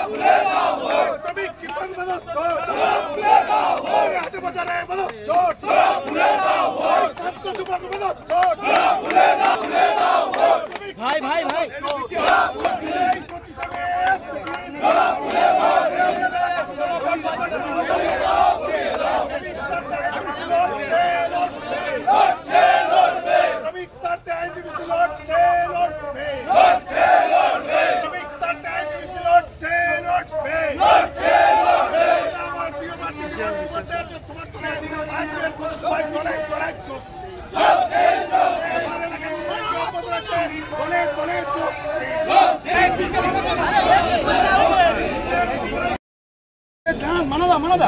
শ্রমিক কিষাণ মেলার চোট, হাটে বাজারে মেলার চোট, ছাত্র যুবক মেলার চোট, ভাই ভাই ভাই মানাদা মানাদা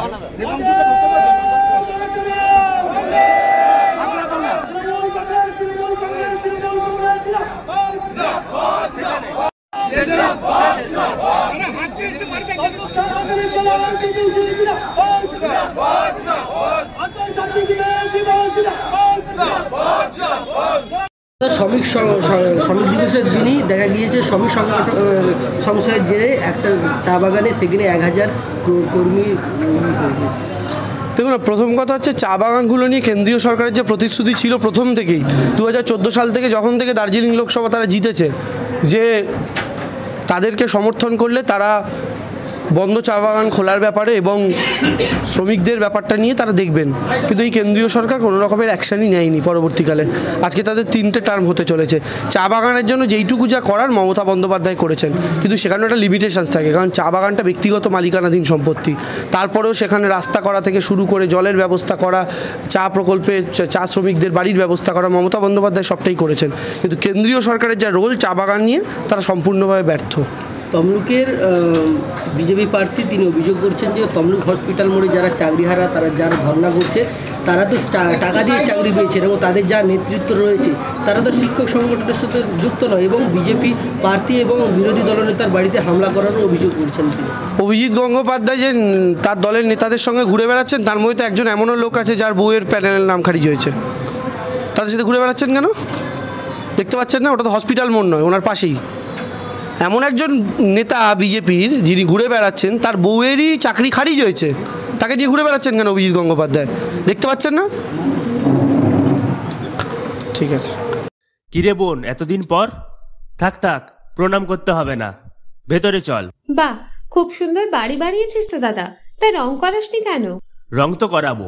শ্রমিক দিবসের দিনই দেখা গিয়েছে শ্রমিক সংশয়ের জেরে একটা চা বাগানে সেখানে 1000 কর্মী। দেখুন, প্রথম কথা হচ্ছে চা বাগানগুলো নিয়ে কেন্দ্রীয় সরকারের যে প্রতিশ্রুতি ছিল প্রথম থেকেই 2014 সাল থেকে যখন থেকে দার্জিলিং লোকসভা তারা জিতেছে যে তাদেরকে সমর্থন করলে তারা বন্ধ চা বাগান খোলার ব্যাপারে এবং শ্রমিকদের ব্যাপারটা নিয়ে তারা দেখবেন, কিন্তু এই কেন্দ্রীয় সরকার কোনো রকমের অ্যাকশানই নেয়নি। পরবর্তীকালে আজকে তাদের 3টে টার্ম হতে চলেছে। চা বাগানের জন্য যেইটুকু যা করার মমতা বন্দ্যোপাধ্যায় করেছেন, কিন্তু সেখানে একটা লিমিটেশনস থাকে, কারণ চা বাগানটা ব্যক্তিগত মালিকানাধীন সম্পত্তি। তারপরেও সেখানে রাস্তা করা থেকে শুরু করে জলের ব্যবস্থা করা, চা প্রকল্পে চা শ্রমিকদের বাড়ির ব্যবস্থা করা, মমতা বন্দ্যোপাধ্যায় সবটাই করেছেন, কিন্তু কেন্দ্রীয় সরকারের যা রোল চা বাগান নিয়ে তারা সম্পূর্ণভাবে ব্যর্থ। তমলুকের বিজেপি প্রার্থী তিনি অভিযোগ করছেন যে তমলুক হসপিটাল মোড়ে যারা চাকরিহারা তারা যারা ধর্ণা করছে তারা তো টাকা দিয়ে চাকরি পেয়েছেন এবং তাদের যা নেতৃত্ব রয়েছে তারা তো শিক্ষক সংগঠনের সাথে যুক্ত নয়, এবং বিজেপি প্রার্থী এবং বিরোধী দলনেতার বাড়িতে হামলা করারও অভিযোগ করছেন তিনি। অভিজিৎ গঙ্গোপাধ্যায় যে তার দলের নেতাদের সঙ্গে ঘুরে বেড়াচ্ছেন, তার মধ্যে তো একজন এমনও লোক আছে যার বউয়ের প্যানেলের নাম খারিজ হয়েছে। তাদের সাথে ঘুরে বেড়াচ্ছেন কেন? দেখতে পাচ্ছেন না? ওটা তো হসপিটাল মোড় নয়, ওনার পাশেই এমন একজন নেতা বিজেপির যিনি ঘুরে বেড়াচ্ছেন, তার বউয়েরই চাকরি খারিজ হয়েছে, তাকে নিয়ে ঘুরে বেড়াচ্ছেন কেন অভিজিৎ গঙ্গোপাধ্যায়? দেখতে পাচ্ছেন না? ঠিক আছে। কিরে বোন, এতদিন পর? থাক থাক, প্রণাম করতে হবে না, ভেতরে চল। বাহ, খুব সুন্দর বাড়ি বানিয়েছিস তো দাদা, তাই রং করাসনি কেন? রং তো করাবো,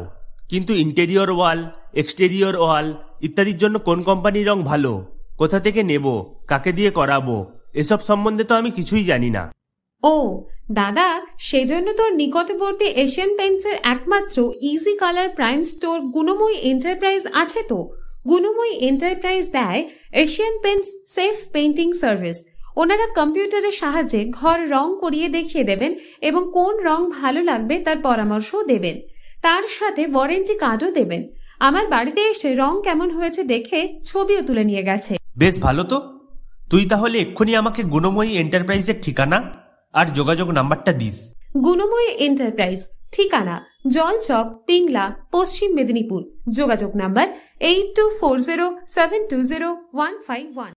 কিন্তু ইন্টেরিয়র ওয়াল, এক্সটেরিয়র ওয়াল ইত্যাদির জন্য কোন কোম্পানির রং ভালো, কোথা থেকে নেব, কাকে দিয়ে করাবো, এসব সম্বন্ধে তো আমি কিছুই জানি না। ও দাদা, সেজন্য তোর নিকটবর্তী এশিয়ান পেইন্টসের একমাত্র easy colour prime store Gunamoyee enterprise আছে তো। গুণময়ী এন্টারপ্রাইজ দেয় Asian Paints safe painting service. ওনারা কম্পিউটারের সাহায্যে ঘর রং করিয়ে দেখিয়ে দেবেন এবং কোন রং ভালো লাগবে তার পরামর্শও দেবেন, তার সাথে ওয়ারেন্টি কার্ডও দেবেন। আমার বাড়িতে এসে রং কেমন হয়েছে দেখে ছবিও তুলে নিয়ে গেছে। বেশ ভালো তো। তুই তাহলে এক্ষুনি আমাকে গুণময়ী এন্টারপ্রাইজের ঠিকানা আর যোগাযোগ নাম্বারটা দিস। গুণময়ী এন্টারপ্রাইজ, ঠিকানা জলচক, পিংলা, পশ্চিম মেদিনীপুর। যোগাযোগ নাম্বার 8240720151।